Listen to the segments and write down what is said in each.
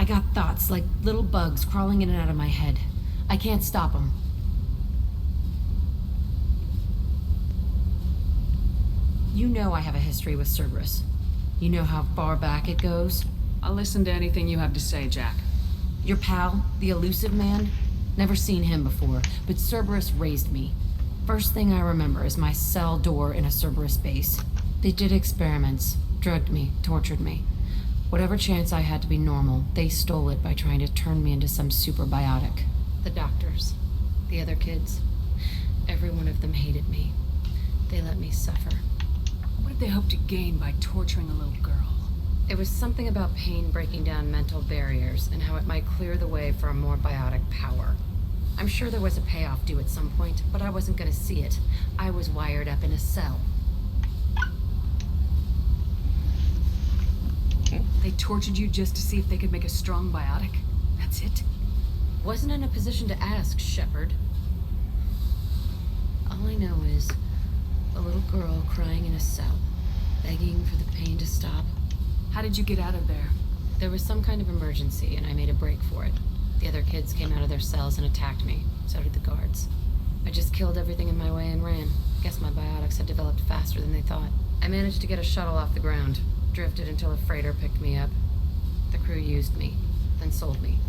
I got thoughts like little bugs crawling in and out of my head. I can't stop them. You know I have a history with Cerberus. You know how far back it goes? I'll listen to anything you have to say, Jack. Your pal, the elusive man? Never seen him before, but Cerberus raised me. First thing I remember is my cell door in a Cerberus base. They did experiments, drugged me, tortured me. Whatever chance I had to be normal, they stole it by trying to turn me into some superbiotic. The doctors, the other kids, every one of them hated me. They let me suffer. What did they hope to gain by torturing a little girl? It was something about pain breaking down mental barriers and how it might clear the way for a more biotic power. I'm sure there was a payoff due at some point, but I wasn't gonna see it. I was wired up in a cell. They tortured you just to see if they could make a strong biotic? That's it? Wasn't in a position to ask, Shepard. All I know is a little girl crying in a cell, begging for the pain to stop. How did you get out of there? There was some kind of emergency, and I made a break for it. The other kids came out of their cells and attacked me. So did the guards. I just killed everything in my way and ran. Guess my biotics had developed faster than they thought. I managed to get a shuttle off the ground. Drifted until a freighter picked me up. The crew used me, then sold me.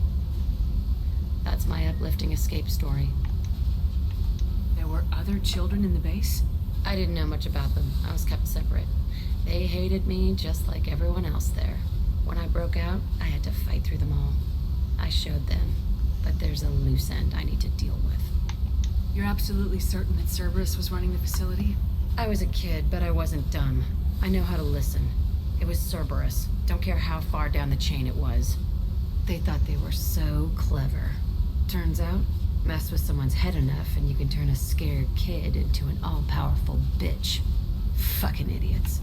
That's my uplifting escape story. There were other children in the base? I didn't know much about them. I was kept separate. They hated me just like everyone else there. When I broke out, I had to fight through them all. I showed them, but there's a loose end I need to deal with. You're absolutely certain that Cerberus was running the facility? I was a kid, but I wasn't dumb. I know how to listen. It was Cerberus. Don't care how far down the chain it was. They thought they were so clever. Turns out, mess with someone's head enough and you can turn a scared kid into an all-powerful bitch. Fucking idiots.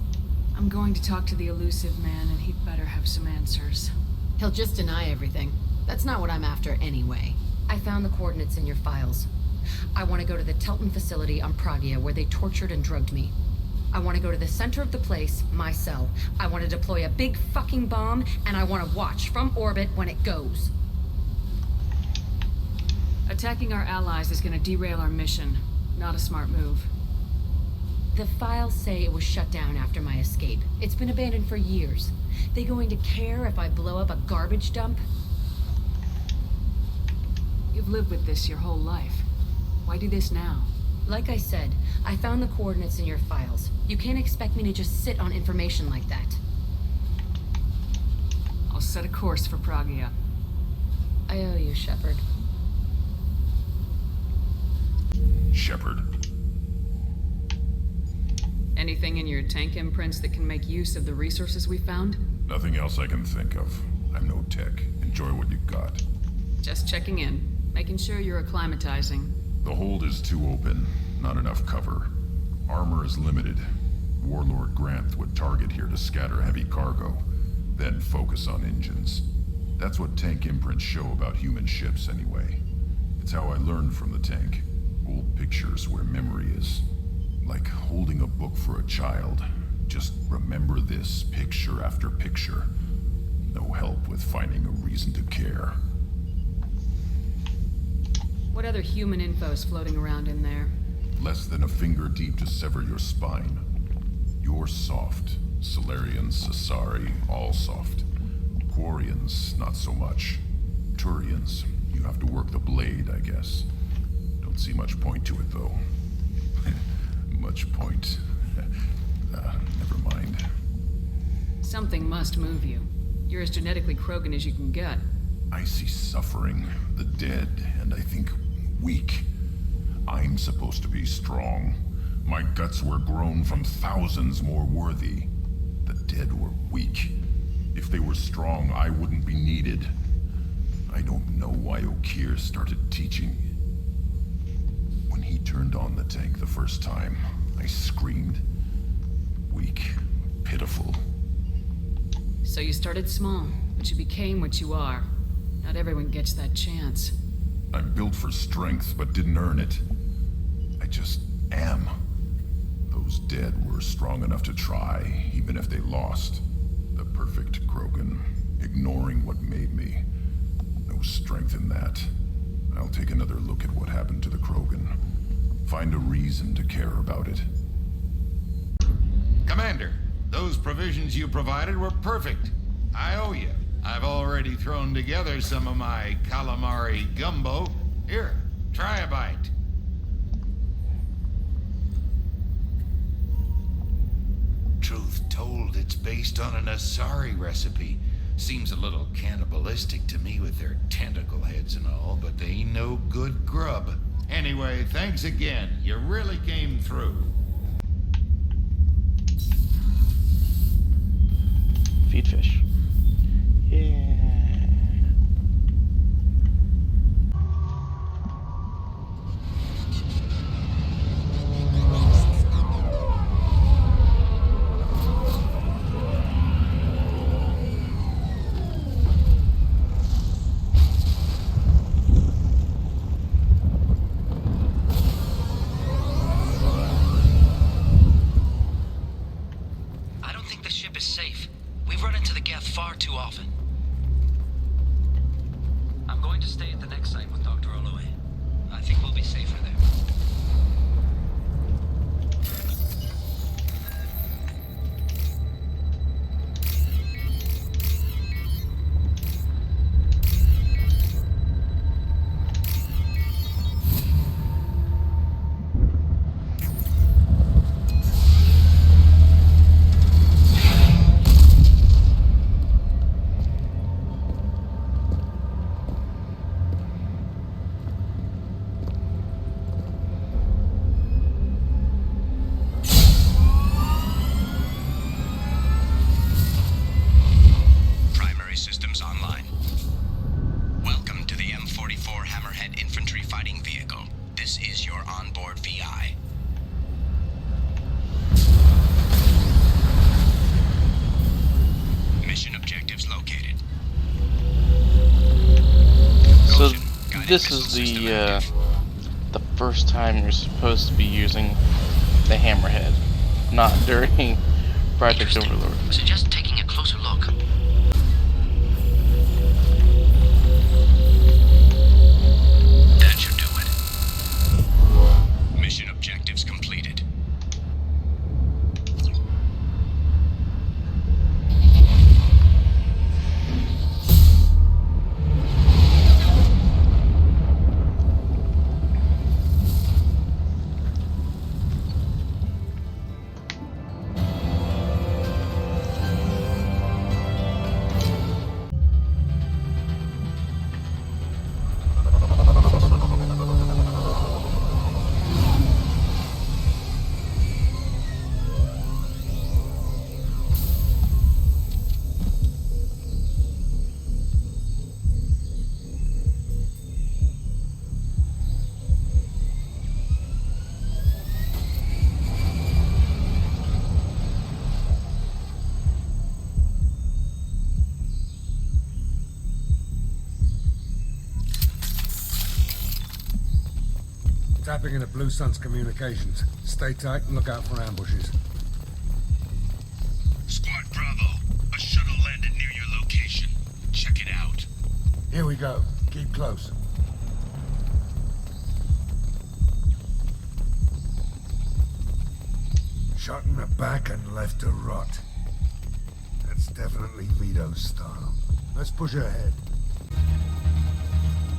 I'm going to talk to the elusive man, and he'd better have some answers. He'll just deny everything. That's not what I'm after anyway. I found the coordinates in your files. I want to go to the Telton facility on Pragia where they tortured and drugged me. I want to go to the center of the place, my cell. I want to deploy a big fucking bomb, and I want to watch from orbit when it goes. Attacking our allies is going to derail our mission. Not a smart move. The files say it was shut down after my escape. It's been abandoned for years. They going to care if I blow up a garbage dump? You've lived with this your whole life. Why do this now? Like I said, I found the coordinates in your files. You can't expect me to just sit on information like that. I'll set a course for Pragia. I owe you, Shepard. Shepard. Anything in your tank imprints that can make use of the resources we found? Nothing else I can think of. I'm no tech. Enjoy what you got. Just checking in. Making sure you're acclimatizing. The hold is too open. Not enough cover. Armor is limited. Warlord Grant would target here to scatter heavy cargo, then focus on engines. That's what tank imprints show about human ships anyway. It's how I learned from the tank. Old pictures where memory is. Like holding a book for a child. Just remember this picture after picture. No help with finding a reason to care. What other human info's floating around in there? Less than a finger deep to sever your spine. You're soft. Solarians, Asari, all soft. Quarians, not so much. Turians, you have to work the blade, I guess. Don't see much point to it, though. Much point. Never mind. Something must move you. You're as genetically Krogan as you can get. I see suffering, the dead, and I think weak. I'm supposed to be strong. My guts were grown from thousands more worthy. The dead were weak. If they were strong, I wouldn't be needed. I don't know why Okeer started teaching. When he turned on the tank the first time, I screamed. Weak, pitiful. So you started small, but you became what you are. Not everyone gets that chance. I'm built for strength, but didn't earn it. I just am. Those dead were strong enough to try, even if they lost. The perfect Krogan, ignoring what made me. No strength in that. I'll take another look at what happened to the Krogan. Find a reason to care about it. Commander, those provisions you provided were perfect. I owe you. I've already thrown together some of my calamari gumbo. Here, try a bite. Truth told, it's based on an Asari recipe. Seems a little cannibalistic to me with their tentacle heads and all, but they ain't no good grub. Anyway, thanks again. You really came through. Feed fish. Yeah. Far too often. I'm going to stay at the next site with Dr. Oloe. I think we'll be safer there. This is the first time you're supposed to be using the hammerhead, not during Project Overlord. Suggest taking a closer look. That should do it. Mission objectives completed. Tapping into Blue Sun's communications. Stay tight and look out for ambushes. Squad Bravo, a shuttle landed near your location. Check it out. Here we go. Keep close. Shot in the back and left to rot. That's definitely Vito's style. Let's push ahead.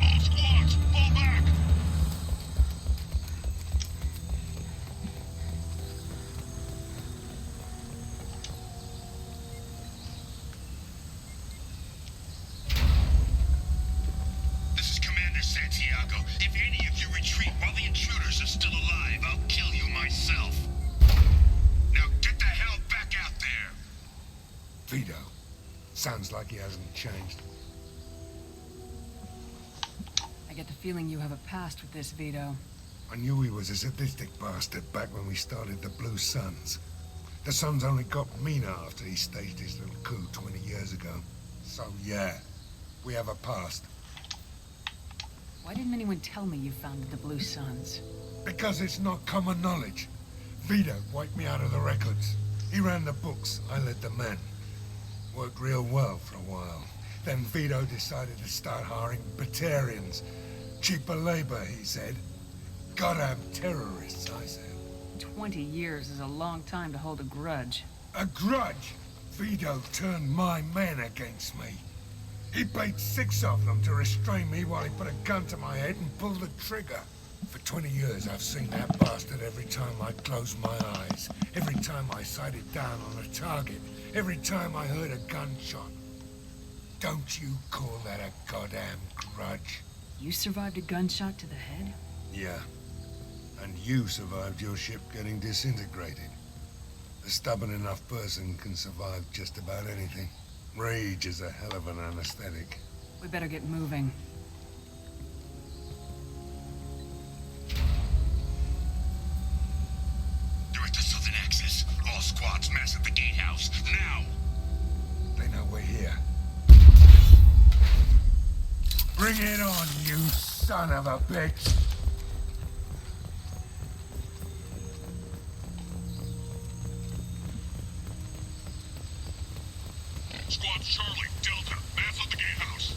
All squads, fall back! If any of you retreat while the intruders are still alive, I'll kill you myself. Now get the hell back out there! Vito. Sounds like he hasn't changed. I get the feeling you have a past with this, Vito. I knew he was a sadistic bastard back when we started the Blue Suns. The Suns only got meaner after he staged his little coup 20 years ago. So yeah, we have a past. Why didn't anyone tell me you founded the Blue Suns? Because it's not common knowledge. Vito wiped me out of the records. He ran the books, I led the men. Worked real well for a while. Then Vito decided to start hiring Batarians. Cheaper labor, he said. Goddamn terrorists, I said. 20 years is a long time to hold a grudge. A grudge? Vito turned my men against me. He paid 6 of them to restrain me while he put a gun to my head and pulled the trigger. For 20 years, I've seen that bastard every time I closed my eyes. Every time I sighted down on a target. Every time I heard a gunshot. Don't you call that a goddamn grudge? You survived a gunshot to the head? Yeah. And you survived your ship getting disintegrated. A stubborn enough person can survive just about anything. Rage is a hell of an anesthetic. We better get moving. They're at the southern axis. All squads mass at the gatehouse, now! They know we're here. Bring it on, you son of a bitch! Squad Charlie, Delta, mass at the gatehouse.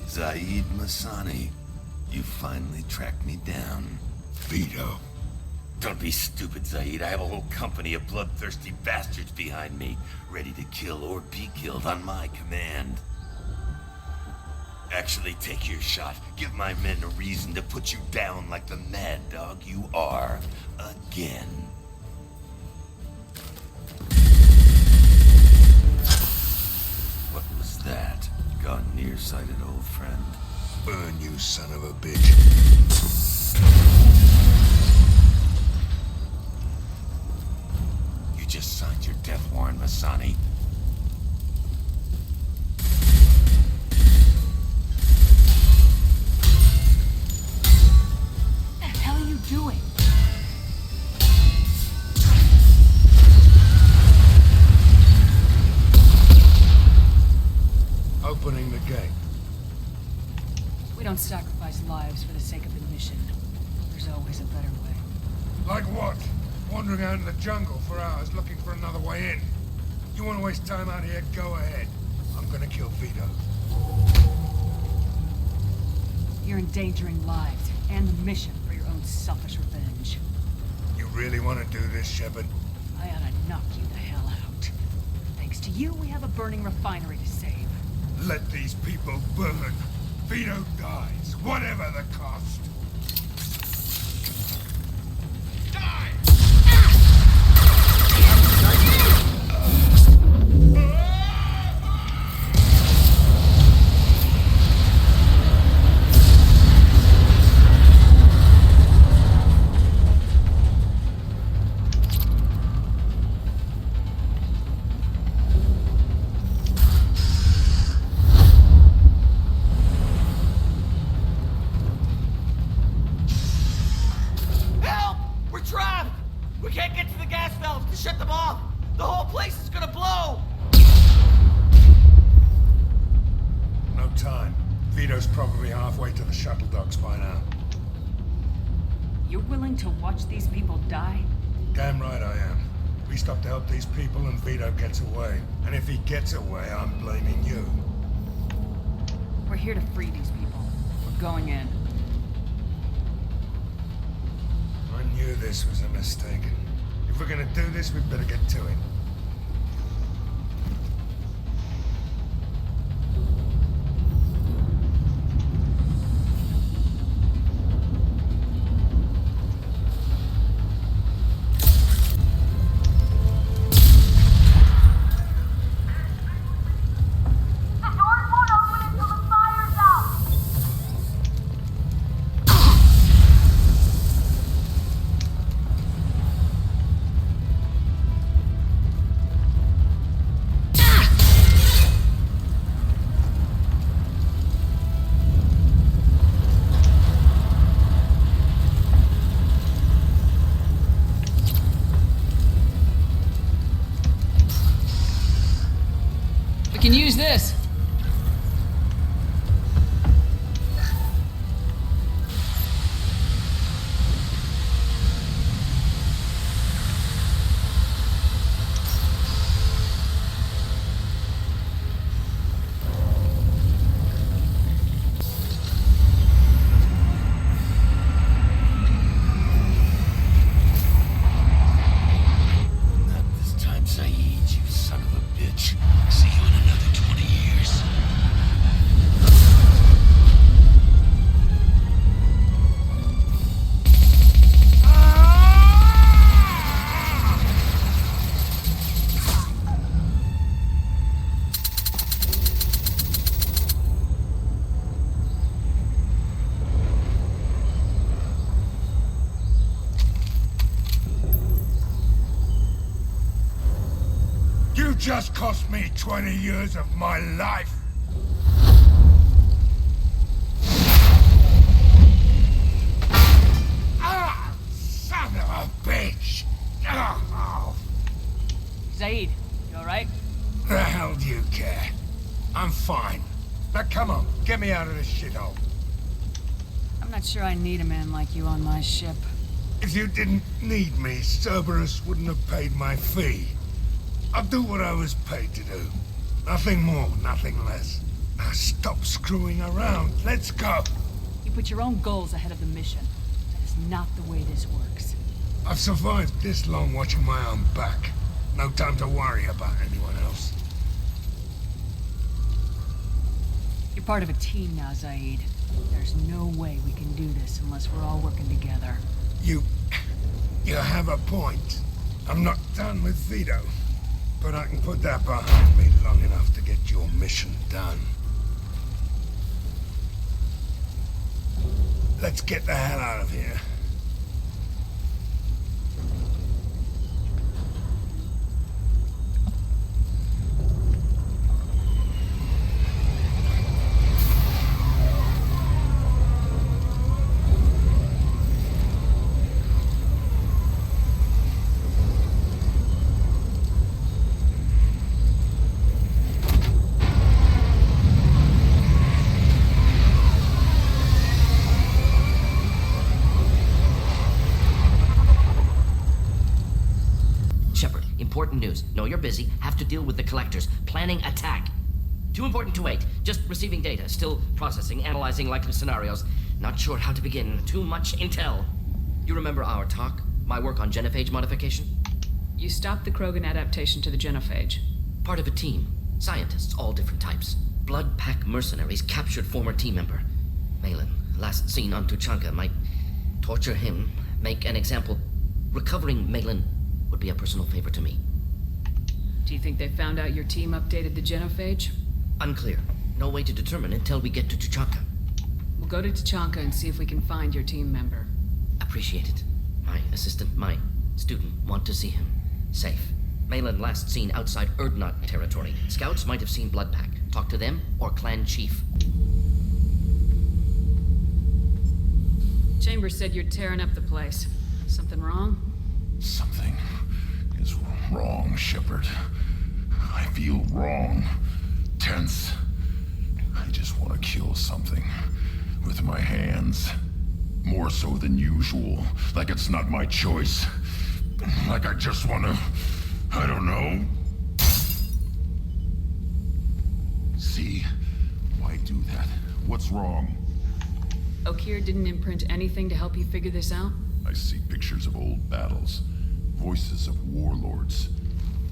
Zaeed Masani, you finally tracked me down. Vito. Don't be stupid, Zaeed. I have a whole company of bloodthirsty bastards behind me, ready to kill or be killed on my command. Actually, take your shot. Give my men a reason to put you down like the mad dog you are. Again. What was that? Gone nearsighted, old friend. Burn, you son of a bitch. You just signed your death warrant, Masani. What the hell are you doing? Opening the gate. We don't sacrifice lives for the sake of the mission. There's always a better way. Like what? Wandering out in the jungle for hours looking for another way in. You want to waste time out here? Go ahead. I'm gonna kill Vito. You're endangering lives and the mission for your own selfish revenge. You really want to do this, Shepard? I ought to knock you the hell out. Thanks to you, we have a burning refinery to save. Let these people burn. Vito dies, whatever the cost. Die! Help! We're trapped! We can't get to the gas valves to shut them off! The whole place is gonna blow! No time. Vito's probably halfway to the shuttle docks by now. You're willing to watch these people die? Damn right I am. We stop to help these people and Vito gets away. And if he gets away, I'm blaming you. We're here to free these people. We're going in. I knew this was a mistake. If we're gonna do this, we'd better get to it. The doors won't open until the fire's out! just cost me 20 years of my life. Ah! Son of a bitch! Oh. Zaeed, you alright? The hell do you care? I'm fine. Now come on, get me out of this shithole. I'm not sure I need a man like you on my ship. If you didn't need me, Cerberus wouldn't have paid my fee. I'll do what I was paid to do. Nothing more, nothing less. Now stop screwing around. Let's go. You put your own goals ahead of the mission. That is not the way this works. I've survived this long watching my own back. No time to worry about anyone else. You're part of a team now, Zaeed. There's no way we can do this unless we're all working together. You have a point. I'm not done with Vito, but I can put that behind me long enough to get your mission done. Let's get the hell out of here. Important news. Know you're busy. Have to deal with the collectors. Planning attack. Too important to wait. Just receiving data. Still processing, analyzing likely scenarios. Not sure how to begin. Too much intel. You remember our talk? My work on genophage modification? You stopped the Krogan adaptation to the genophage. Part of a team. Scientists, all different types. Blood pack mercenaries captured former team member. Malin, last seen on Tuchanka, might torture him, make an example. Recovering Malin would be a personal favor to me. Do you think they found out your team updated the genophage? Unclear. No way to determine until we get to Tuchanka. We'll go to Tuchanka and see if we can find your team member. Appreciate it. My assistant, my student, want to see him. Safe. Malin last seen outside Erdnot territory. Scouts might have seen Bloodpack. Talk to them or clan chief. Chambers said you're tearing up the place. Something wrong? Something is wrong, Shepard. I feel wrong. Tense. I just want to kill something. With my hands. More so than usual. Like it's not my choice. Like I just want to... I don't know. See? Why do that? What's wrong? Okeer didn't imprint anything to help you figure this out? I see pictures of old battles. Voices of warlords.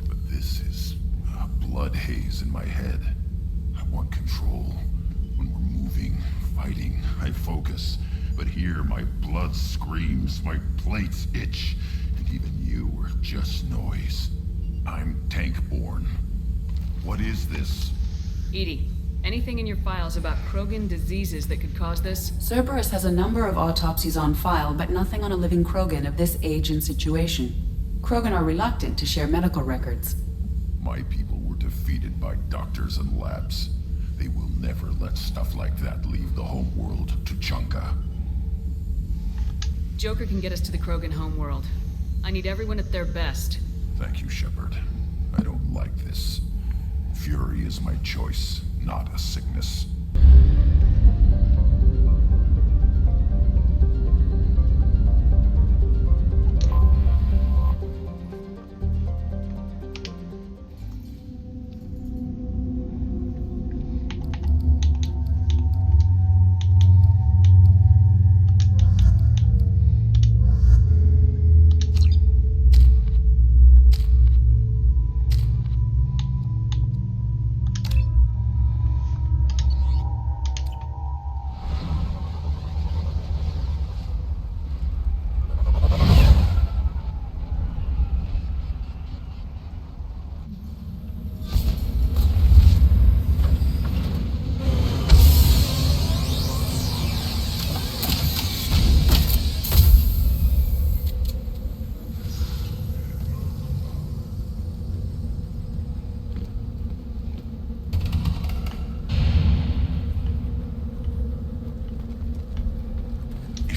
But this is a blood haze in my head. I want control. When we're moving, fighting, I focus. But here my blood screams, my plates itch, and even you are just noise. I'm tank-born. What is this? Edie, anything in your files about Krogan diseases that could cause this? Cerberus has a number of autopsies on file, but nothing on a living Krogan of this age and situation. Krogan are reluctant to share medical records. My people were defeated by doctors and labs. They will never let stuff like that leave the homeworld to Tuchanka. Joker can get us to the Krogan homeworld. I need everyone at their best. Thank you, Shepard. I don't like this. Fury is my choice, not a sickness.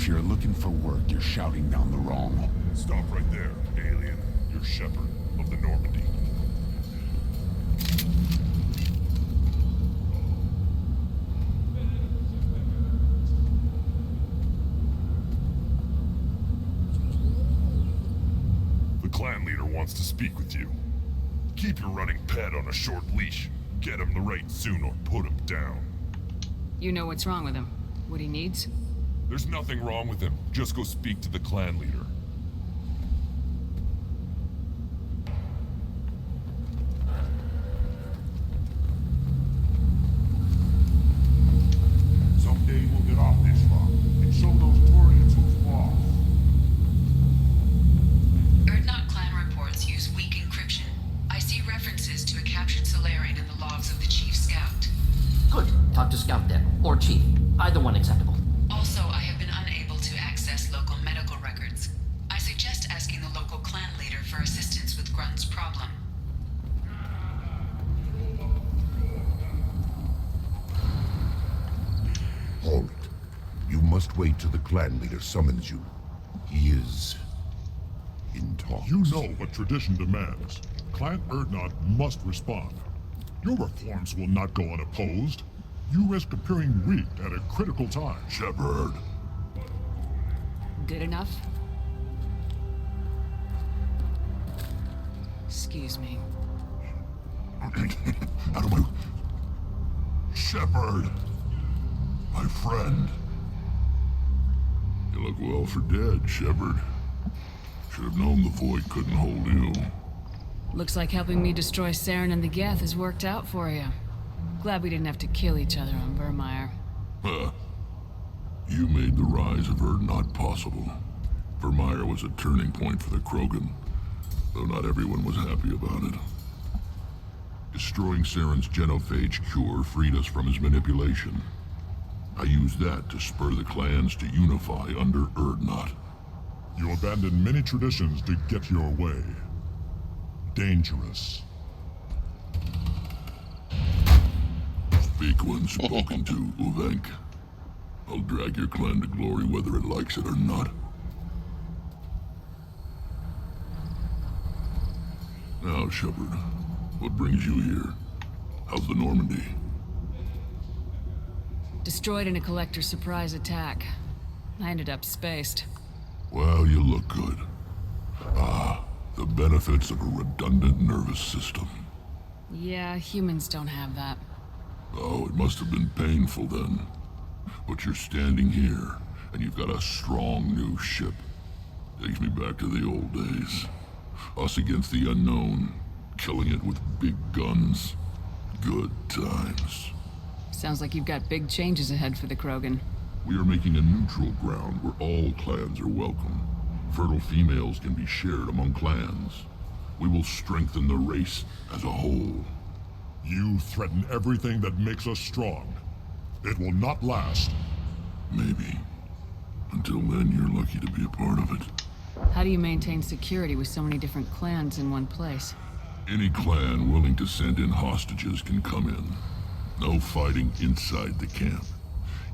If you're looking for work, you're shouting down the wrong. Stop right there, alien. You're Shepherd of the Normandy. The clan leader wants to speak with you. Keep your running pet on a short leash. Get him the right soon or put him down. You know what's wrong with him? What he needs? There's nothing wrong with him. Just go speak to the clan leader. Someday we'll get off this rock and show those Torians who's boss. Erdnot clan reports use weak encryption. I see references to a captured Solarian in the logs of the Chief Scout. Good. Talk to Scout then. Or Chief. Either one acceptable. Also, I have been unable to access local medical records. I suggest asking the local clan leader for assistance with Grunt's problem. Hold it. You must wait till the clan leader summons you. He is in talks. You know what tradition demands. Clan Erdnot must respond. Your reforms will not go unopposed. You risk appearing weak at a critical time. Shepherd. Good enough? Excuse me. Out of my... Shepherd. My friend. You look well for dead, Shepherd. Should have known the void couldn't hold you. Looks like helping me destroy Saren and the Geth has worked out for you. Glad we didn't have to kill each other on Vermeer. You made the rise of Erdnot possible. Vermeer was a turning point for the Krogan, though not everyone was happy about it. Destroying Saren's genophage cure freed us from his manipulation. I used that to spur the clans to unify under Erdnot. You abandoned many traditions to get your way. Dangerous. Speak when spoken to, Uvenk. I'll drag your clan to glory whether it likes it or not. Now, Shepherd, what brings you here? How's the Normandy? Destroyed in a collector surprise attack. I ended up spaced. Well, you look good. Ah, the benefits of a redundant nervous system. Yeah, humans don't have that. Oh, it must have been painful then. But you're standing here, and you've got a strong new ship. Takes me back to the old days. Us against the unknown, killing it with big guns. Good times. Sounds like you've got big changes ahead for the Krogan. We are making a neutral ground where all clans are welcome. Fertile females can be shared among clans. We will strengthen the race as a whole. You threaten everything that makes us strong. It will not last. Maybe. Until then, you're lucky to be a part of it. How do you maintain security with so many different clans in one place? Any clan willing to send in hostages can come in. No fighting inside the camp.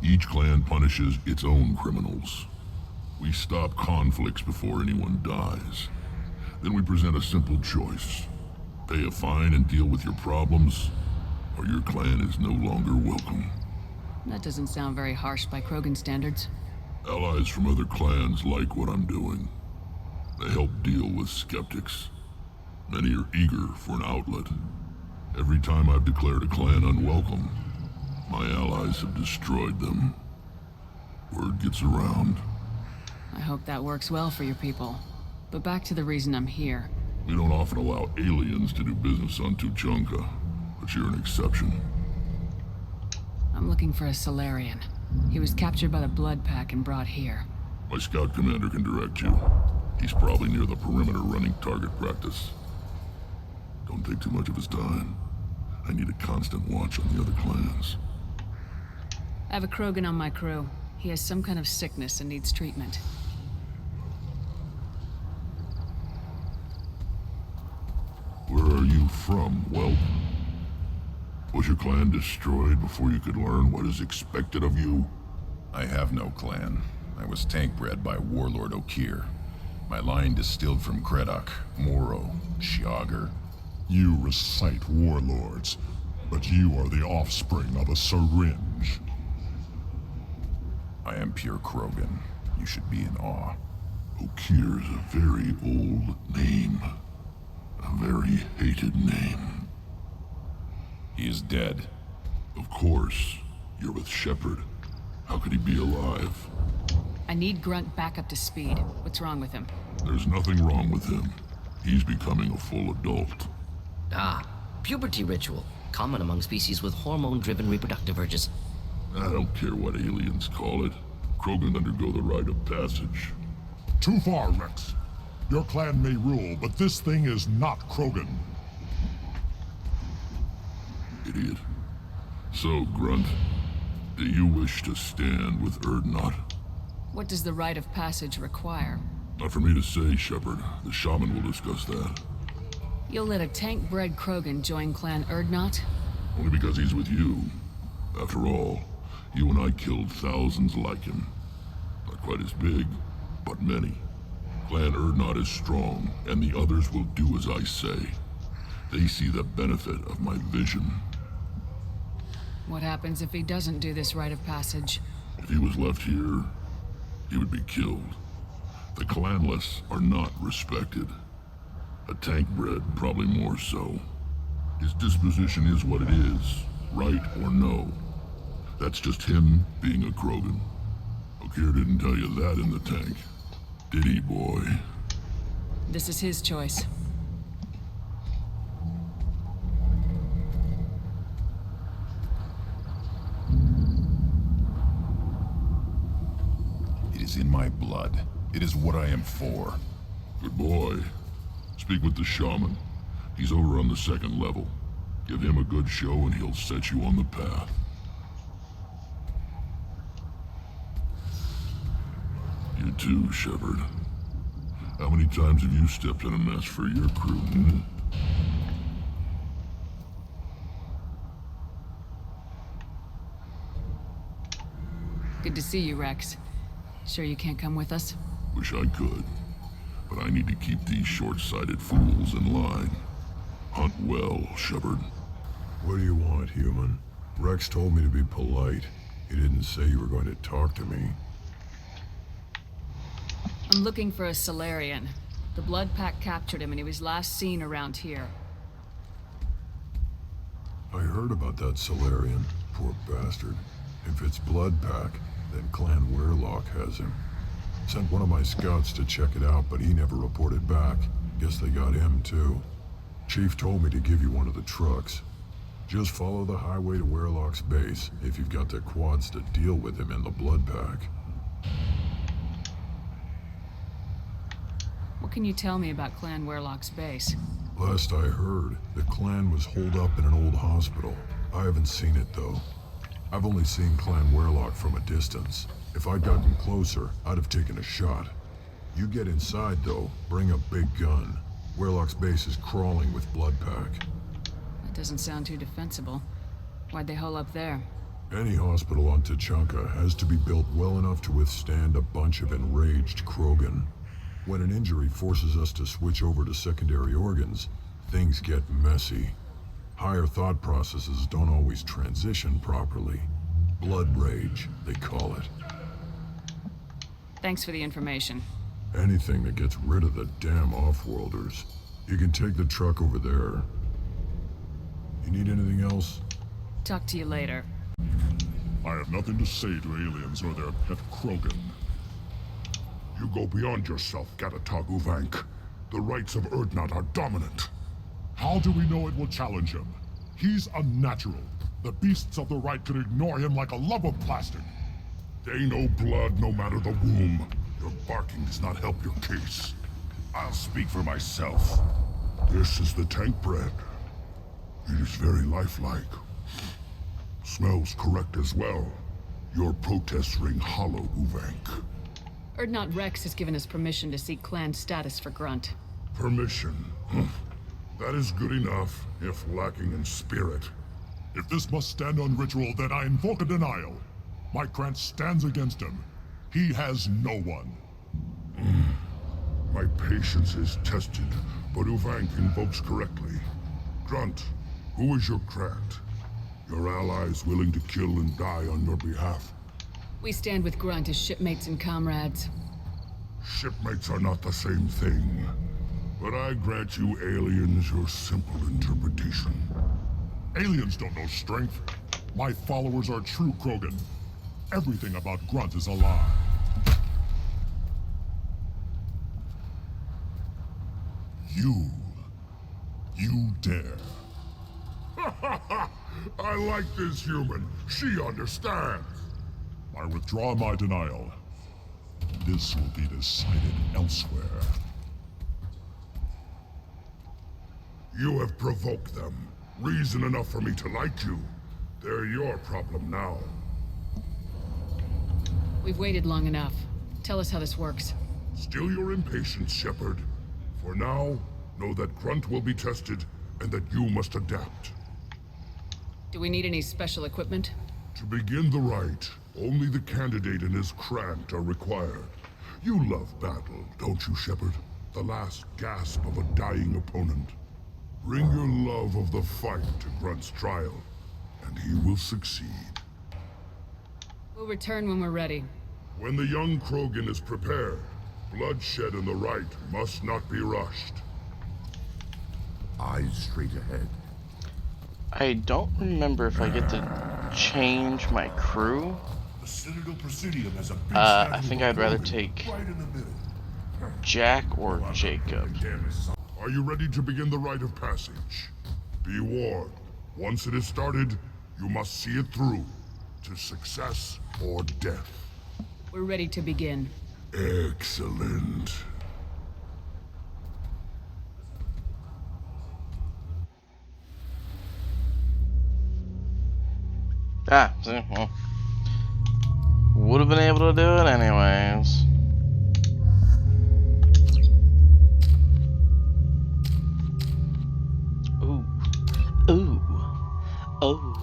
Each clan punishes its own criminals. We stop conflicts before anyone dies. Then we present a simple choice. Pay a fine and deal with your problems, or your clan is no longer welcome. That doesn't sound very harsh by Krogan standards. Allies from other clans like what I'm doing. They help deal with skeptics. Many are eager for an outlet. Every time I've declared a clan unwelcome, my allies have destroyed them. Word gets around. I hope that works well for your people. But back to the reason I'm here. We don't often allow aliens to do business on Tuchanka, but you're an exception. I'm looking for a Solarian. He was captured by the Blood Pack and brought here. My scout commander can direct you. He's probably near the perimeter running target practice. Don't take too much of his time. I need a constant watch on the other clans. I have a Krogan on my crew. He has some kind of sickness and needs treatment. Where are you from, whelp? Was your clan destroyed before you could learn what is expected of you? I have no clan. I was tank bred by Warlord Okeer. My line distilled from Kredok, Moro, Shiagar. You recite warlords, but you are the offspring of a syringe. I am pure Krogan. You should be in awe. Okeer's a very old name. A very hated name. He is dead. Of course. You're with Shepard. How could he be alive? I need Grunt back up to speed. What's wrong with him? There's nothing wrong with him. He's becoming a full adult. Ah, puberty ritual. Common among species with hormone-driven reproductive urges. I don't care what aliens call it. Krogan undergo the rite of passage. Too far, Wrex. Your clan may rule, but this thing is not Krogan. Idiot. So, Grunt, do you wish to stand with Urdnot? What does the rite of passage require? Not for me to say, Shepard. The shaman will discuss that. You'll let a tank-bred Krogan join Clan Urdnot? Only because he's with you. After all, you and I killed thousands like him. Not quite as big, but many. Clan Urdnot is strong, and the others will do as I say. They see the benefit of my vision. What happens if he doesn't do this rite of passage? If he was left here, he would be killed. The clanless are not respected. A tank bred, probably more so. His disposition is what it is, right or no. That's just him being a Krogan. Okeer didn't tell you that in the tank, did he, boy? This is his choice. It is in my blood. It is what I am for. Good boy. Speak with the shaman. He's over on the second level. Give him a good show and he'll set you on the path. You too, Shepard. How many times have you stepped in a mess for your crew, hmm? Good to see you, Wrex. Sure you can't come with us? Wish I could. But I need to keep these short-sighted fools in line. Hunt well, Shepard. What do you want, human? Wrex told me to be polite. He didn't say you were going to talk to me. I'm looking for a Salarian. The Blood Pack captured him and he was last seen around here. I heard about that Salarian. Poor bastard. If it's Blood Pack, then Clan Werlock has him. Sent one of my scouts to check it out, but he never reported back. Guess they got him, too. Chief told me to give you one of the trucks. Just follow the highway to Werlock's base, if you've got the quads to deal with him in the Blood Pack. What can you tell me about Clan Werlock's base? Last I heard, the clan was holed up in an old hospital. I haven't seen it, though. I've only seen Clan Werlock from a distance. If I'd gotten closer, I'd have taken a shot. You get inside, though, bring a big gun. Werlock's base is crawling with Blood Pack. That doesn't sound too defensible. Why'd they hole up there? Any hospital on Tuchanka has to be built well enough to withstand a bunch of enraged Krogan. When an injury forces us to switch over to secondary organs, things get messy. Higher thought processes don't always transition properly. Blood rage, they call it. Thanks for the information. Anything that gets rid of the damn off-worlders. You can take the truck over there. You need anything else? Talk to you later. I have nothing to say to aliens or their pet Krogan. You go beyond yourself, Gatatog Uvank. The rights of Urdnot are dominant. How do we know it will challenge him? He's unnatural. The beasts of the right could ignore him like a lump of plastic. They know blood no matter the womb. Your barking does not help your case. I'll speak for myself. This is the tank bread. It is very lifelike. Smells correct as well. Your protests ring hollow, Uvank. Urdnot Wrex has given us permission to seek clan status for Grunt. Permission? That is good enough, if lacking in spirit. If this must stand on ritual, then I invoke a denial. My clan stands against him. He has no one. My patience is tested, but Uvank invokes correctly. Grunt, who is your Krat? Your allies willing to kill and die on your behalf? We stand with Grunt as shipmates and comrades. Shipmates are not the same thing. But I grant you aliens your simple interpretation. Aliens don't know strength. My followers are true Krogan. Everything about Grunt is a lie. You dare. I like this human. She understands. I withdraw my denial. This will be decided elsewhere. You have provoked them. Reason enough for me to like you. They're your problem now. We've waited long enough. Tell us how this works. Still your impatience, Shepard. For now, know that Grunt will be tested, and that you must adapt. Do we need any special equipment? To begin the rite, only the candidate and his Krant are required. You love battle, don't you, Shepard? The last gasp of a dying opponent. Bring your love of the fight to Grunt's trial, and he will succeed. We'll return when we're ready. When the young Krogan is prepared, bloodshed in the rite must not be rushed. Eyes straight ahead. I don't remember if I get to change my crew. The Citadel Presidium has a big I think I'd rather take Jack or Jacob. Are you ready to begin the rite of passage? Be warned, once it is started, you must see it through, to success or death. We're ready to begin. Excellent. Ah, see, well, would have been able to do it anyways. Ooh, ooh, oh.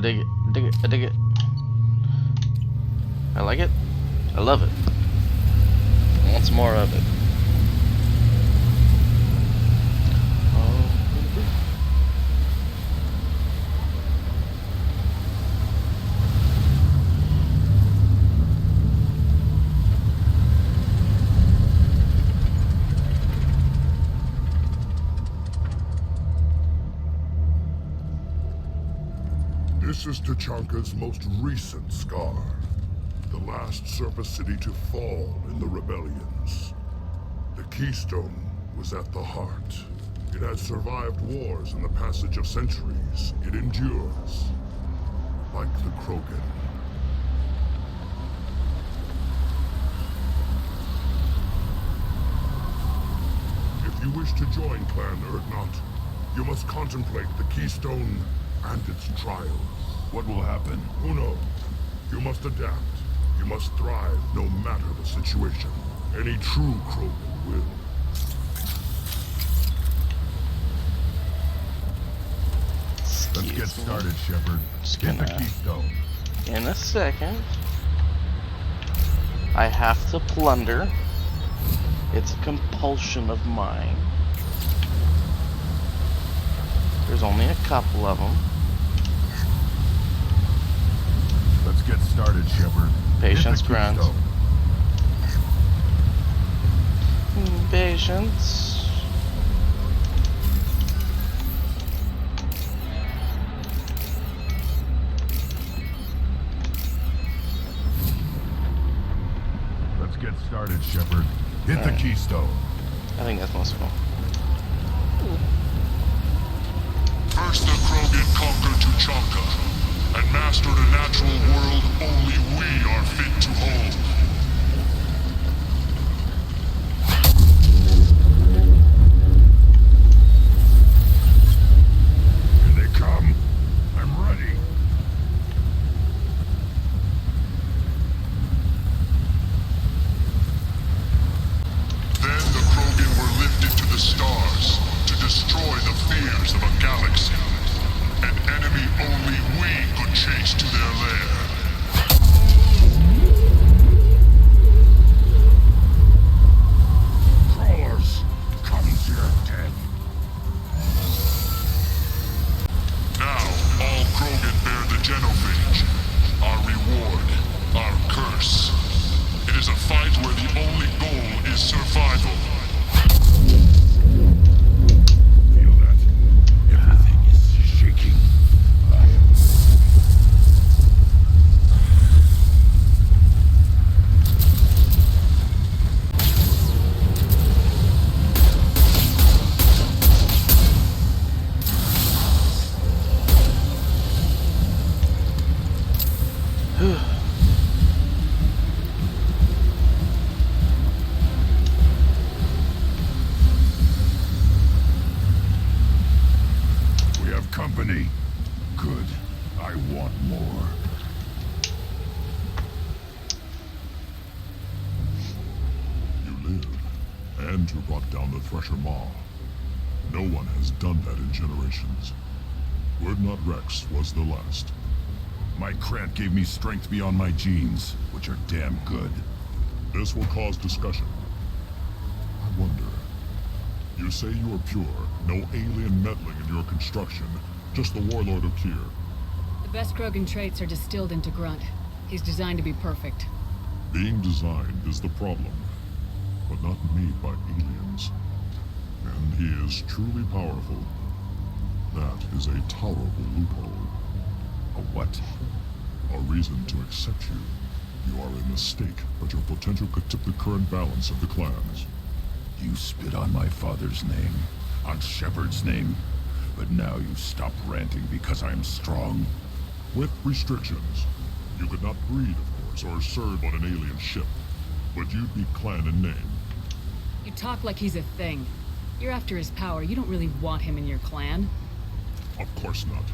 Dig it, dig it, I dig it. I like it. I love it. Wants more of it. This is Tuchanka's most recent scar. The last surface city to fall in the rebellions. The Keystone was at the heart. It has survived wars and the passage of centuries. It endures. Like the Krogan. If you wish to join Clan Urdnot, you must contemplate the Keystone and its trial. What will happen? Who knows? You must adapt. You must thrive no matter the situation. Any true Krogan will. Let's get started, Shepard. Get the Keystone. In a second. I have to plunder. It's a compulsion of mine. There's only a couple of them. Let's get started, Shepard. Patience, grunt. Patience. Let's get started, Shepard. Hit the Keystone. I think that's most cool. First the Krogan conquered Tuchanka, and mastered a natural world only we are fit to hold. Here they come. I'm ready. We have company. Good. I want more. You live, and you brought down the Thresher Maw. No one has done that in generations. Wrex was the last. My Krant gave me strength beyond my genes, which are damn good. This will cause discussion. I wonder. You say you are pure, no alien meddling in your construction, just the warlord of Kier. The best Krogan traits are distilled into Grunt. He's designed to be perfect. Being designed is the problem, but not made by aliens. And he is truly powerful. That is a tolerable loophole. A what? A reason to accept you. You are a mistake, but your potential could tip the current balance of the clans. You spit on my father's name, on Shepard's name, but now you stop ranting because I'm strong. With restrictions. You could not breed, of course, or serve on an alien ship, but you'd be clan in name. You talk like he's a thing. You're after his power. You don't really want him in your clan. Of course not.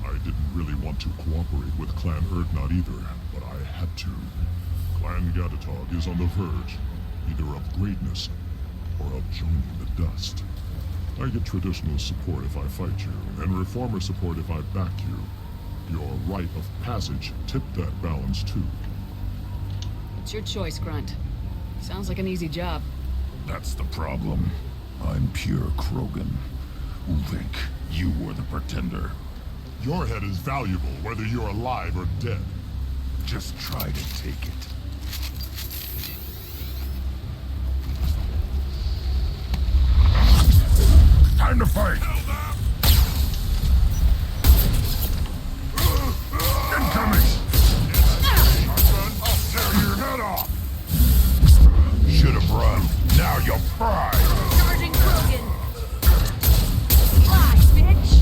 I didn't really want to cooperate with Clan Urdnot either, but I had to. Clan Gatatog is on the verge, either of greatness or of joining the dust. I get traditional support if I fight you, and reformer support if I back you. Your rite of passage tipped that balance too. It's your choice, Grunt. Sounds like an easy job. That's the problem. I'm pure Krogan. Ulvik, you were the pretender. Your head is valuable, whether you're alive or dead. Just try to take it. Time to fight! Incoming! I'll tear your head off! Should have run. Now you're fried! Charging Krogan! Fly, bitch!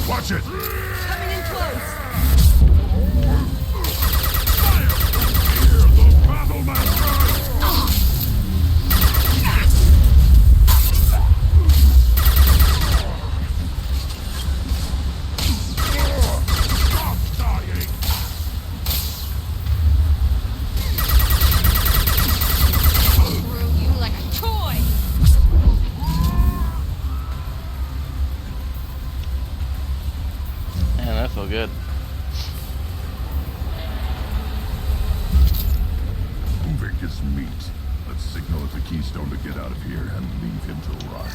Watch it! Coming in close! Hear the battle master! Stop dying! Threw you like a toy! Man, that felt good. Ulvik is meat. Let's signal at the Keystone to get out of here and leave him to rot.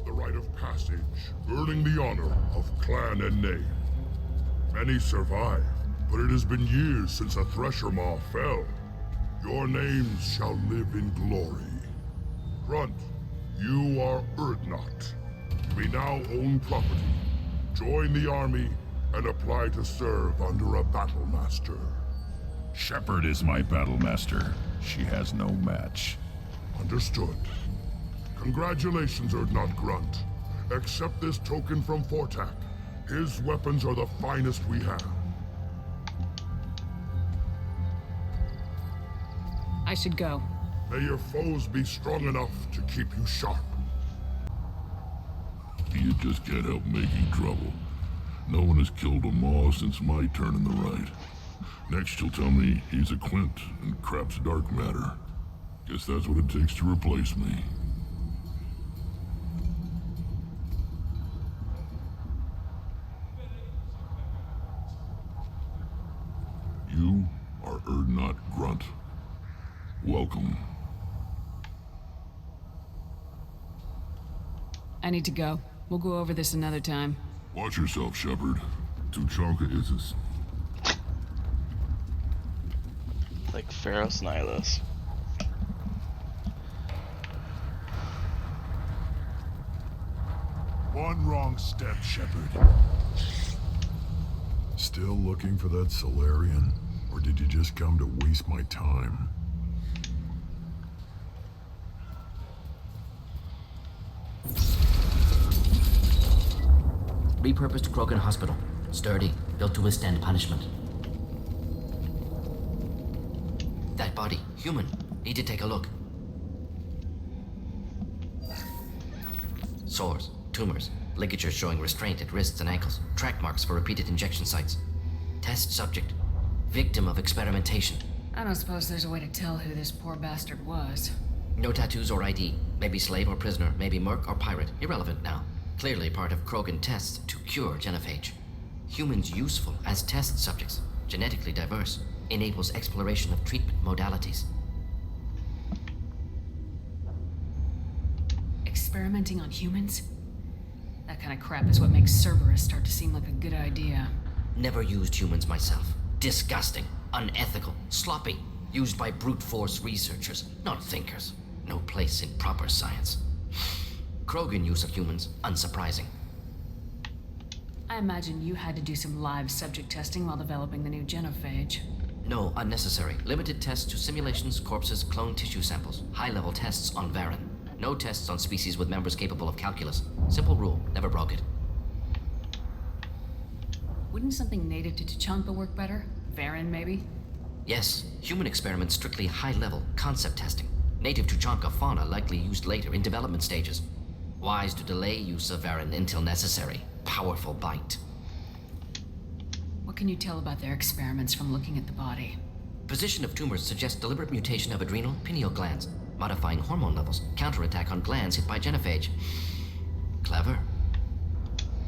The rite of passage, earning the honor of clan and name. Many survive, but it has been years since a Thresher Maw fell. Your names shall live in glory. Grunt, you are Urdnot. You may now own property. Join the army and apply to serve under a battle master. Shepard is my battle master. She has no match. Understood. Congratulations, Urdnot Grunt. Accept this token from Fortak. His weapons are the finest we have. I should go. May your foes be strong enough to keep you sharp. You just can't help making trouble. No one has killed a Maw since my turn in the right. Next you'll tell me he's a quint and crap's dark matter. Guess that's what it takes to replace me. You are not Grunt. Welcome. I need to go. We'll go over this another time. Watch yourself, Shepard. Tuchanka is us. Like Pharaoh's Nihilus. One wrong step, Shepard. Still looking for that Solarian? Or did you just come to waste my time? Repurposed Krogan Hospital. Sturdy, built to withstand punishment. That body, human. Need to take a look. Sores, tumors, ligatures showing restraint at wrists and ankles, track marks for repeated injection sites. Test subject, victim of experimentation. I don't suppose there's a way to tell who this poor bastard was. No tattoos or ID. Maybe slave or prisoner, maybe merc or pirate. Irrelevant now. Clearly part of Krogan tests to cure genophage. Humans useful as test subjects, genetically diverse, enables exploration of treatment modalities. Experimenting on humans? That kind of crap is what makes Cerberus start to seem like a good idea. Never used humans myself. Disgusting, unethical, sloppy. Used by brute force researchers, not thinkers. No place in proper science. Krogan use of humans, unsurprising. I imagine you had to do some live subject testing while developing the new genophage. No, unnecessary. Limited tests to simulations, corpses, cloned tissue samples. High-level tests on Varen. No tests on species with members capable of calculus. Simple rule, never broke it. Wouldn't something native to Tuchanka work better? Varen, maybe? Yes, human experiments strictly high-level, concept testing. Native Tuchanka fauna likely used later in development stages. Wise to delay use of Varen until necessary. Powerful bite. What can you tell about their experiments from looking at the body? Position of tumors suggests deliberate mutation of adrenal, pineal glands, modifying hormone levels, counterattack on glands hit by genophage. Clever.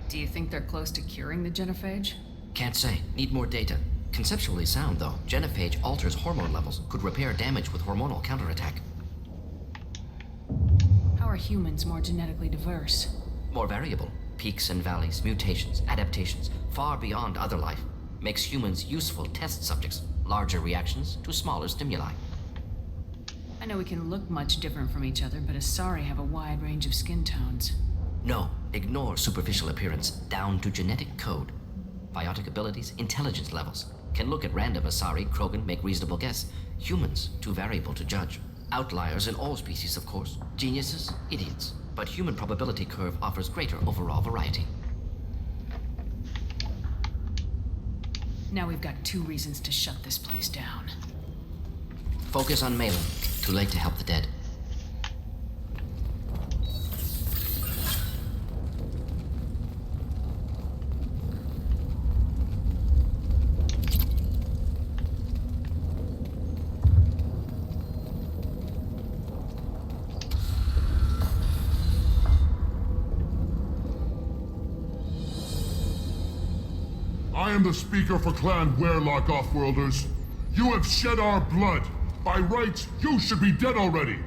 Do you think they're close to curing the genophage? Can't say. Need more data. Conceptually sound, though. Genophage alters hormone levels, could repair damage with hormonal counterattack. How are humans more genetically diverse? More variable. Peaks and valleys, mutations, adaptations, far beyond other life. Makes humans useful test subjects. Larger reactions to smaller stimuli. I know we can look much different from each other, but Asari have a wide range of skin tones. No, ignore superficial appearance, down to genetic code. Biotic abilities, intelligence levels. Can look at random Asari, Krogan, make reasonable guess. Humans, too variable to judge. Outliers in all species, of course. Geniuses, idiots. But human probability curve offers greater overall variety. Now we've got 2 reasons to shut this place down. Focus on Malin. Too late to help the dead. I am the speaker for Clan Werlock, Offworlders. You have shed our blood. By rights, you should be dead already.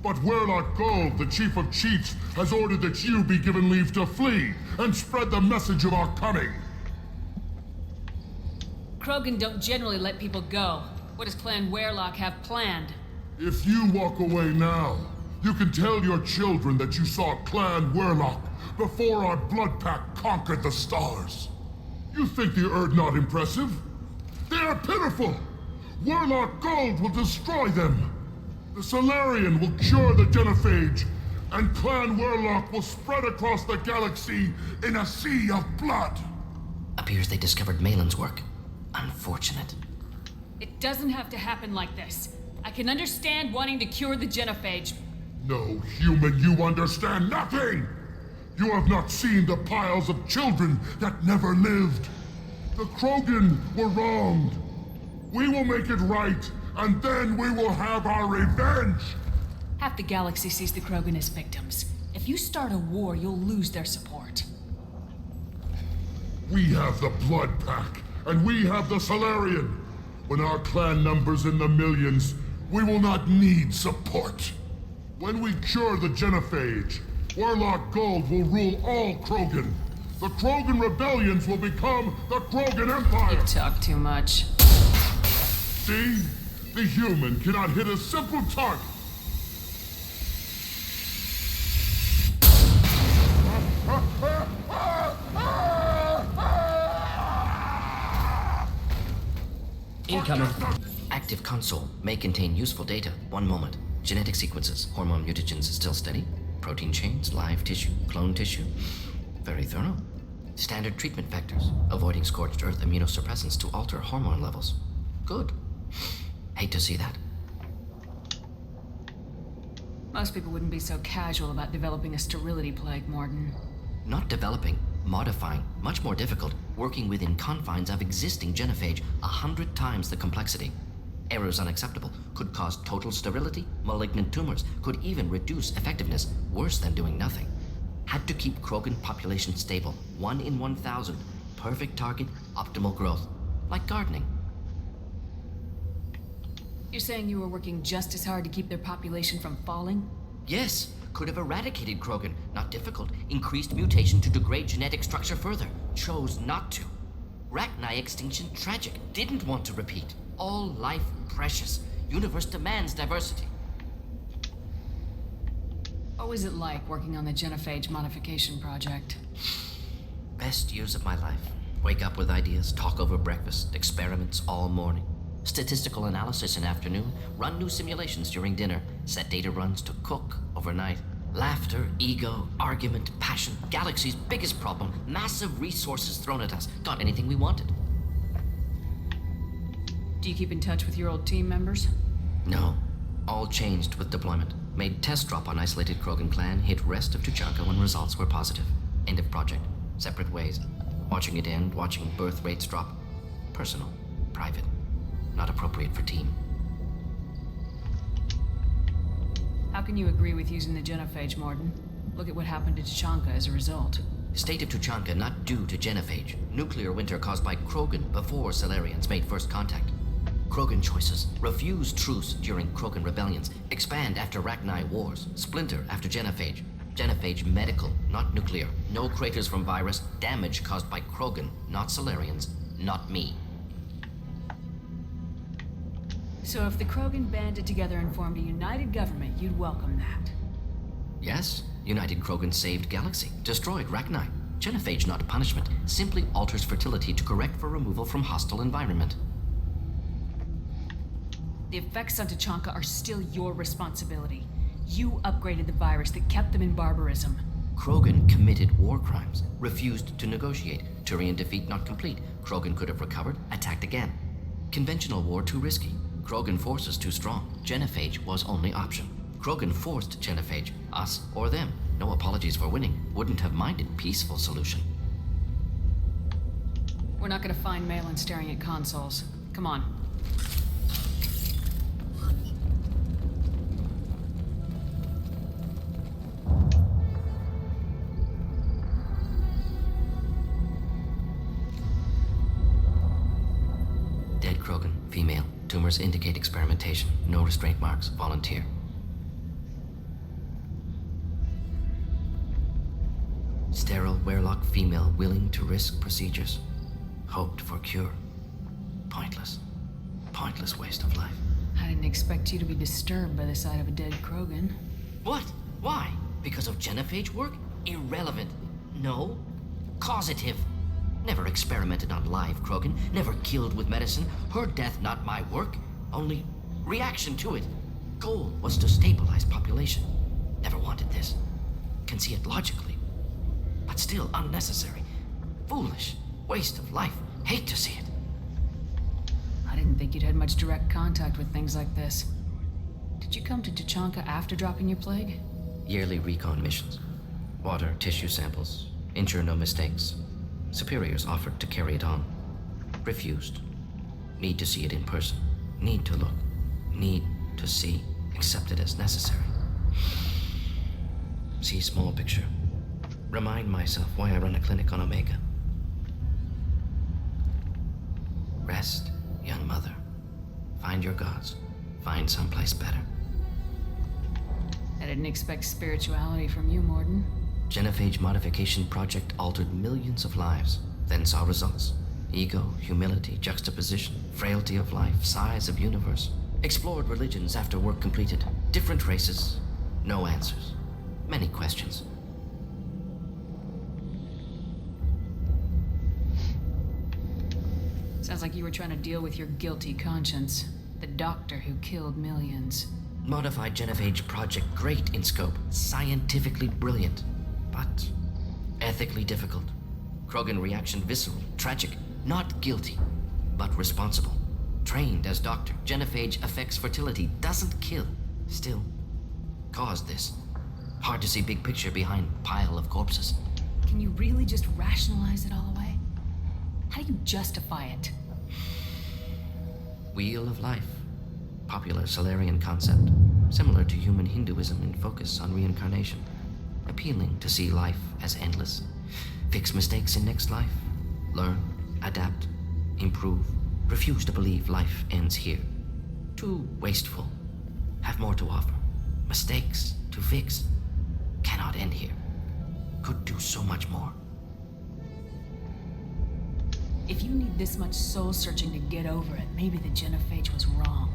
But Werlock Gold, the chief of chiefs, has ordered that you be given leave to flee and spread the message of our coming. Krogan don't generally let people go. What does Clan Werlock have planned? If you walk away now, you can tell your children that you saw Clan Werlock before our blood pact conquered the stars. You think the Erd not impressive? They are pitiful! Werlock Gold will destroy them! The Solarian will cure the genophage, and Clan Werlock will spread across the galaxy in a sea of blood! Appears they discovered Malin's work. Unfortunate. It doesn't have to happen like this. I can understand wanting to cure the genophage. No, human, you understand nothing! You have not seen the piles of children that never lived. The Krogan were wronged. We will make it right, and then we will have our revenge! Half the galaxy sees the Krogan as victims. If you start a war, you'll lose their support. We have the Blood Pack, and we have the Salarian. When our clan numbers in the millions, we will not need support. When we cure the genophage, Warlock Gold will rule all Krogan. The Krogan rebellions will become the Krogan Empire! You talk too much. See? The human cannot hit a simple target. Incoming. Active console may contain useful data. One moment. Genetic sequences. Hormone mutagens still steady. Protein chains, live tissue, clone tissue. Very thorough. Standard treatment vectors. Avoiding scorched earth immunosuppressants to alter hormone levels. Good. Hate to see that. Most people wouldn't be so casual about developing a sterility plague, Mordin. Not developing, modifying, much more difficult, working within confines of existing genophage, 100 times the complexity. Errors unacceptable, could cause total sterility, malignant tumors, could even reduce effectiveness, worse than doing nothing. Had to keep Krogan population stable, 1 in 1,000, perfect target, optimal growth, like gardening. You're saying you were working just as hard to keep their population from falling? Yes, could have eradicated Krogan, not difficult, increased mutation to degrade genetic structure further, chose not to. Rachni extinction tragic, didn't want to repeat. All life precious, universe demands diversity. What was it like working on the genophage modification project? Best years of my life. Wake up with ideas, talk over breakfast, experiments all morning. Statistical analysis in afternoon, run new simulations during dinner, set data runs to cook overnight. Laughter, ego, argument, passion, galaxy's biggest problem, massive resources thrown at us. Got anything we wanted. Do you keep in touch with your old team members? No. All changed with deployment. Made test drop on isolated Krogan clan, hit rest of Tuchanka when results were positive. End of project. Separate ways. Watching it end, watching birth rates drop. Personal. Private. Not appropriate for team. How can you agree with using the genophage, Mordin? Look at what happened to Tuchanka as a result. State of Tuchanka not due to genophage. Nuclear winter caused by Krogan before Salarians made first contact. Krogan choices. Refuse truce during Krogan rebellions. Expand after Rachni wars. Splinter after genophage. Genophage medical, not nuclear. No craters from virus. Damage caused by Krogan, not Salarians, not me. So if the Krogan banded together and formed a united government, you'd welcome that? Yes. United Krogan saved Galaxy. Destroyed Rachni. Genophage not punishment. Simply alters fertility to correct for removal from hostile environment. The effects on Tuchanka are still your responsibility. You upgraded the virus that kept them in barbarism. Krogan committed war crimes. Refused to negotiate. Turian defeat not complete. Krogan could have recovered, attacked again. Conventional war too risky. Krogan forces too strong. Genophage was only option. Krogan forced genophage. Us or them. No apologies for winning. Wouldn't have minded peaceful solution. We're not gonna find Malin staring at consoles. Come on. Dead Krogan, female. Tumors indicate experimentation. No restraint marks. Volunteer. Sterile Werelock female willing to risk procedures. Hoped for cure. Pointless. Pointless waste of life. I didn't expect you to be disturbed by the sight of a dead Krogan. What? Why? Because of genophage work? Irrelevant. No. Causative. Never experimented on live Krogan. Never killed with medicine. Her death not my work. Only reaction to it. Goal was to stabilize population. Never wanted this. Can see it logically. But still unnecessary. Foolish. Waste of life. Hate to see it. I didn't think you'd had much direct contact with things like this. Did you come to Tuchanka after dropping your plague? Yearly recon missions. Water, tissue samples. Ensure no mistakes. Superiors offered to carry it on. Refused. Need to see it in person. Need to look. Need to see. Accept it as necessary. See small picture. Remind myself why I run a clinic on Omega. Rest, young mother. Find your gods. Find someplace better. I didn't expect spirituality from you, Mordin. Genophage modification project altered millions of lives, then saw results. Ego, humility, juxtaposition, frailty of life, size of universe. Explored religions after work completed. Different races. No answers. Many questions. Sounds like you were trying to deal with your guilty conscience. The doctor who killed millions. Modified genophage project great in scope. Scientifically brilliant. But ethically difficult. Krogan reaction visceral, tragic. Not guilty, but responsible. Trained as doctor, genophage affects fertility, doesn't kill. Still, caused this. Hard to see big picture behind pile of corpses. Can you really just rationalize it all away? How do you justify it? Wheel of life. Popular Solarian concept. Similar to human Hinduism in focus on reincarnation. Appealing to see life as endless. Fix mistakes in next life. Learn, adapt, improve. Refuse to believe life ends here. Too wasteful. Have more to offer. Mistakes to fix. Cannot end here. Could do so much more. If you need this much soul searching to get over it, maybe the genophage was wrong.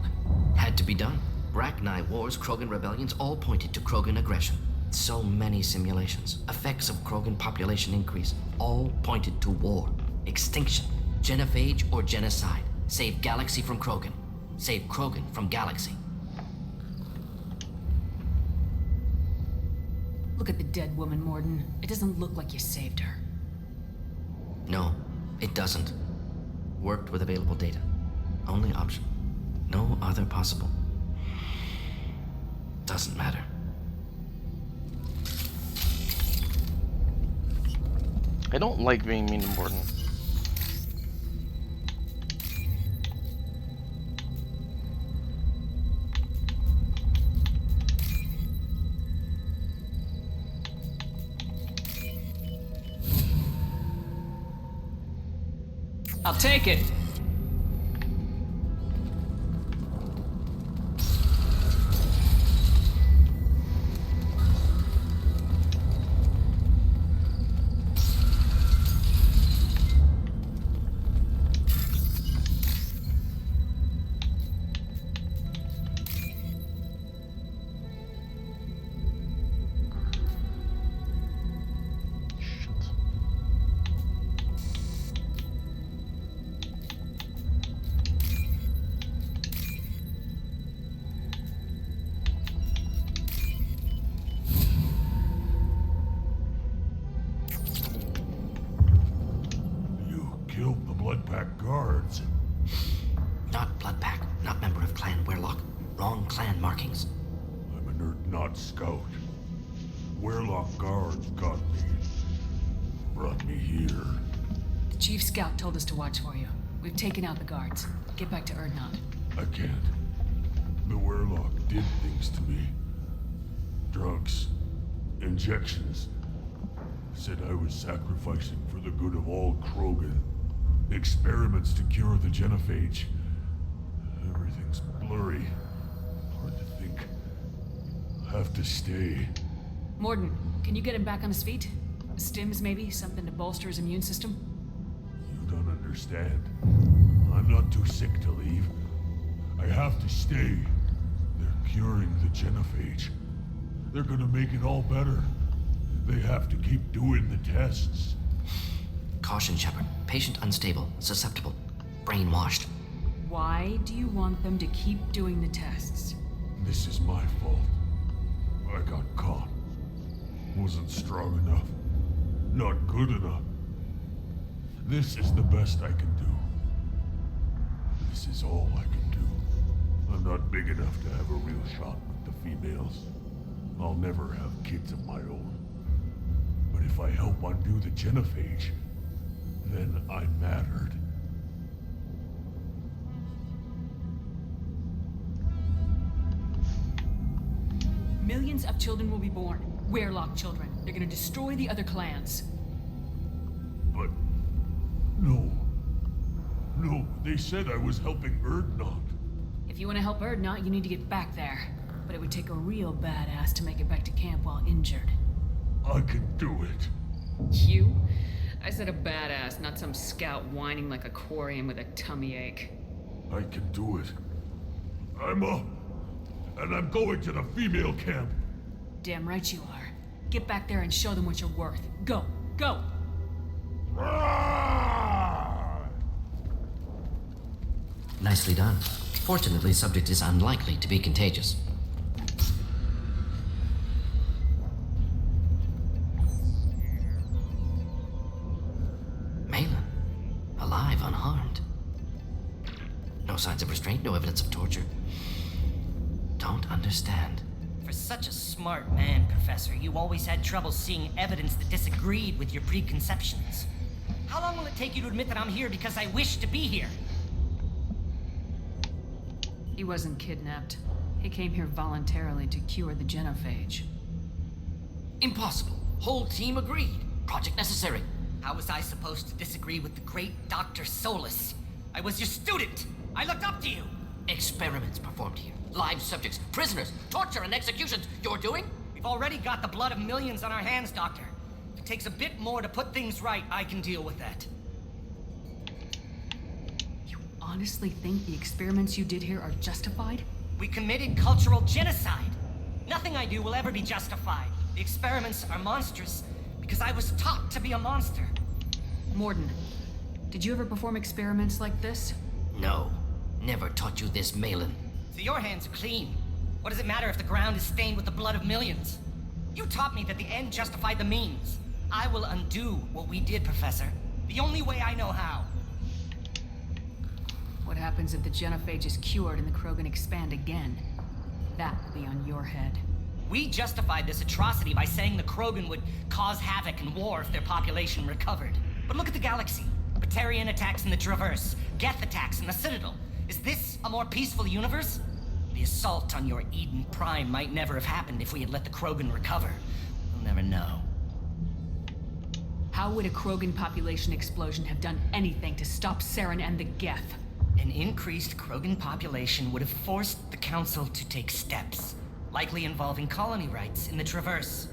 Had to be done. Rachni wars, Krogan rebellions, all pointed to Krogan aggression. So many simulations. Effects of Krogan population increase. All pointed to war. Extinction. Genophage or genocide. Save galaxy from Krogan. Save Krogan from galaxy. Look at the dead woman, Mordin. It doesn't look like you saved her. No, it doesn't. Worked with available data. Only option. No other possible. Doesn't matter. I don't like being mean to Mordin. I'll take it. Guards. Not Blood Pack, not member of Clan Werlock. Wrong clan markings. I'm a nerd, not scout. Werlock guards got me. Brought me here. The chief scout told us to watch for you. We've taken out the guards. Get back to Erdnot. I can't. The Werlock did things to me. Drugs. Injections. Said I was sacrificing for the good of all Krogan. Experiments to cure the genophage. Everything's blurry. Hard to think. Have to stay. Mordin, can you get him back on his feet? Stims, maybe? Something to bolster his immune system? You don't understand. I'm not too sick to leave. I have to stay. They're curing the genophage. They're gonna make it all better. They have to keep doing the tests. Caution, Shepard. Patient unstable, susceptible, brainwashed. Why do you want them to keep doing the tests? This is my fault. I got caught. Wasn't strong enough. Not good enough. This is the best I can do. This is all I can do. I'm not big enough to have a real shot with the females. I'll never have kids of my own. But if I help undo the genophage, then I mattered. Millions of children will be born. Werelock children. They're gonna destroy the other clans. But... No. No, they said I was helping Erdnot. If you want to help Erdnot, you need to get back there. But it would take a real badass to make it back to camp while injured. I can do it. You? I said a badass, not some scout whining like a Quarian with a tummy ache. I can do it. I'm up. And I'm going to the female camp. Damn right you are. Get back there and show them what you're worth. Go! Go! Nicely done. Fortunately, subject is unlikely to be contagious. Malin, alive, unharmed. No signs of restraint, no evidence of torture. Don't understand. For such a smart man, Professor, you always had trouble seeing evidence that disagreed with your preconceptions. How long will it take you to admit that I'm here because I wish to be here? He wasn't kidnapped. He came here voluntarily to cure the genophage. Impossible. Whole team agreed. Project necessary. How was I supposed to disagree with the great Dr. Solus? I was your student! I looked up to you! Experiments performed here. Live subjects, prisoners, torture and executions. You're doing? We've already got the blood of millions on our hands, Doctor. If it takes a bit more to put things right, I can deal with that. You honestly think the experiments you did here are justified? We committed cultural genocide. Nothing I do will ever be justified. The experiments are monstrous because I was taught to be a monster. Mordin, did you ever perform experiments like this? No. Never taught you this, Malin. So your hands are clean. What does it matter if the ground is stained with the blood of millions? You taught me that the end justified the means. I will undo what we did, Professor. The only way I know how. What happens if the genophage is cured and the Krogan expand again? That will be on your head. We justified this atrocity by saying the Krogan would cause havoc and war if their population recovered. But look at the galaxy. Batarian attacks in the Traverse, Geth attacks in the Citadel. Is this a more peaceful universe? The assault on your Eden Prime might never have happened if we had let the Krogan recover. We'll never know. How would a Krogan population explosion have done anything to stop Saren and the Geth? An increased Krogan population would have forced the Council to take steps, likely involving colony rights in the Traverse.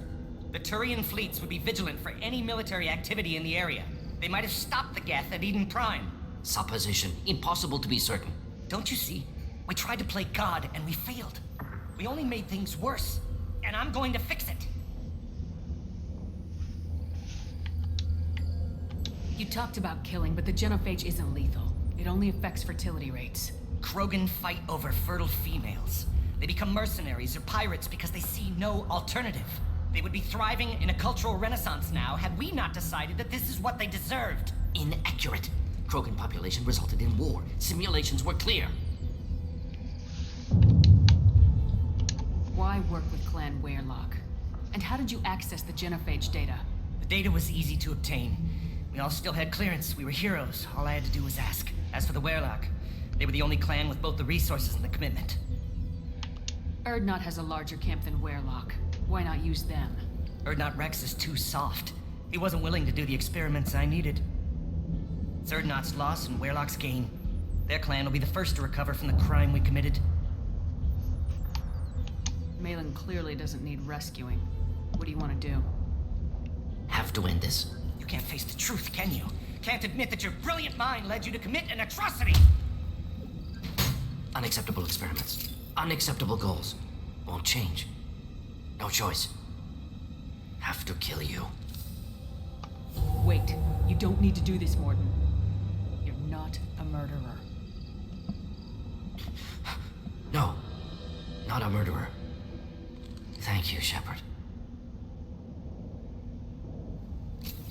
The Turian fleets would be vigilant for any military activity in the area. They might have stopped the Geth at Eden Prime. Supposition. Impossible to be certain. Don't you see? We tried to play God and we failed. We only made things worse. And I'm going to fix it. You talked about killing, but the genophage isn't lethal. It only affects fertility rates. Krogan fight over fertile females. They become mercenaries or pirates because they see no alternative. They would be thriving in a cultural renaissance now had we not decided that this is what they deserved. Inaccurate. Krogan population resulted in war. Simulations were clear. Why work with Clan Werelock? And how did you access the genophage data? The data was easy to obtain. We all still had clearance. We were heroes. All I had to do was ask. As for the Werelock, they were the only clan with both the resources and the commitment. Erdnot has a larger camp than Werelock. Why not use them? Erdnot Wrex is too soft. He wasn't willing to do the experiments I needed. It's Erdnot's loss and Werelock's gain. Their clan will be the first to recover from the crime we committed. Malin clearly doesn't need rescuing. What do you want to do? Have to end this. You can't face the truth, can you? Can't admit that your brilliant mind led you to commit an atrocity! Unacceptable experiments. Unacceptable goals. Won't change. No choice. Have to kill you. Wait. You don't need to do this, Mordin. You're not a murderer. No. Not a murderer. Thank you, Shepard.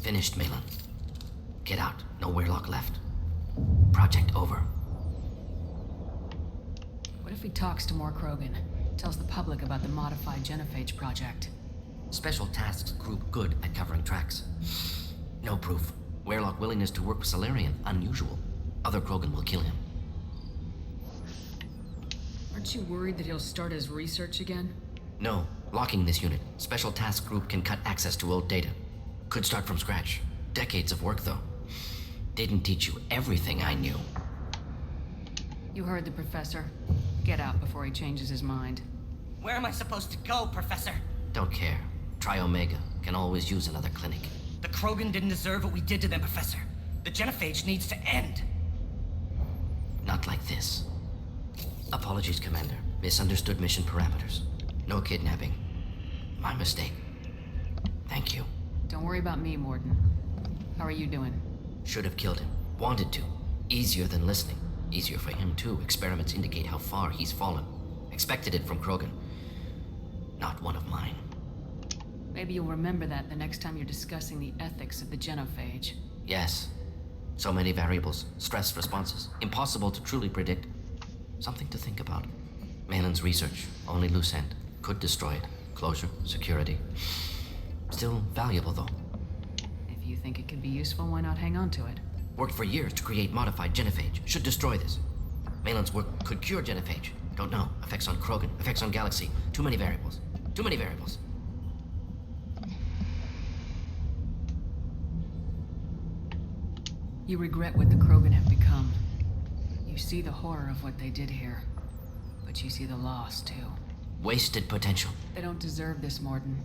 Finished, Malin. Get out. No Werelock left. Project over. What if he talks to more Krogan? Tells the public about the modified genophage project? Special Tasks Group good at covering tracks. No proof. Werelock willingness to work with Salarian, unusual. Other Krogan will kill him. Aren't you worried that he'll start his research again? No. Locking this unit, Special Task Group can cut access to old data. Could start from scratch. Decades of work, though. Didn't teach you everything I knew. You heard the professor. Get out before he changes his mind. Where am I supposed to go, Professor? Don't care. Try Omega. Can always use another clinic. The Krogan didn't deserve what we did to them, Professor. The genophage needs to end. Not like this. Apologies, Commander. Misunderstood mission parameters. No kidnapping. My mistake. Thank you. Don't worry about me, Mordin. How are you doing? Should have killed him. Wanted to. Easier than listening. Easier for him, too. Experiments indicate how far he's fallen. Expected it from Krogan. Not one of mine. Maybe you'll remember that the next time you're discussing the ethics of the genophage. Yes. So many variables. Stress responses. Impossible to truly predict. Something to think about. Malin's research. Only loose end. Could destroy it. Closure. Security. Still valuable, though. If you think it could be useful, why not hang on to it? Worked for years to create modified genophage. Should destroy this. Malin's work could cure genophage. Don't know. Effects on Krogan. Effects on Galaxy. Too many variables. Too many variables. You regret what the Krogan have become. You see the horror of what they did here. But you see the loss, too. Wasted potential. They don't deserve this, Mordin.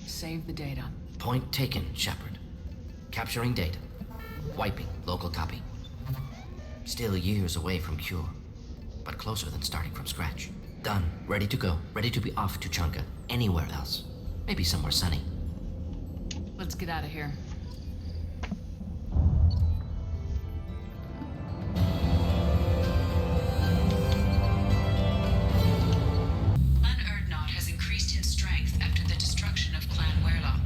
Save the data. Point taken, Shepard. Capturing data. Wiping local copy. Still years away from cure. But closer than starting from scratch. Done. Ready to go. Ready to be off Tuchanka. Anywhere else. Maybe somewhere sunny. Let's get out of here. Clan Erdnot has increased in strength after the destruction of Clan Werlock.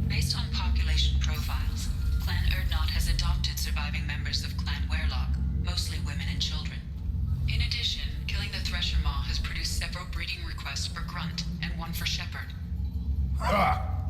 Based on population profiles, Clan Erdnot has adopted surviving members of Clan Werlock, mostly women and children. In addition, killing the Thresher Maw has produced several breeding requests for Grunt and one for Shepard. Ah!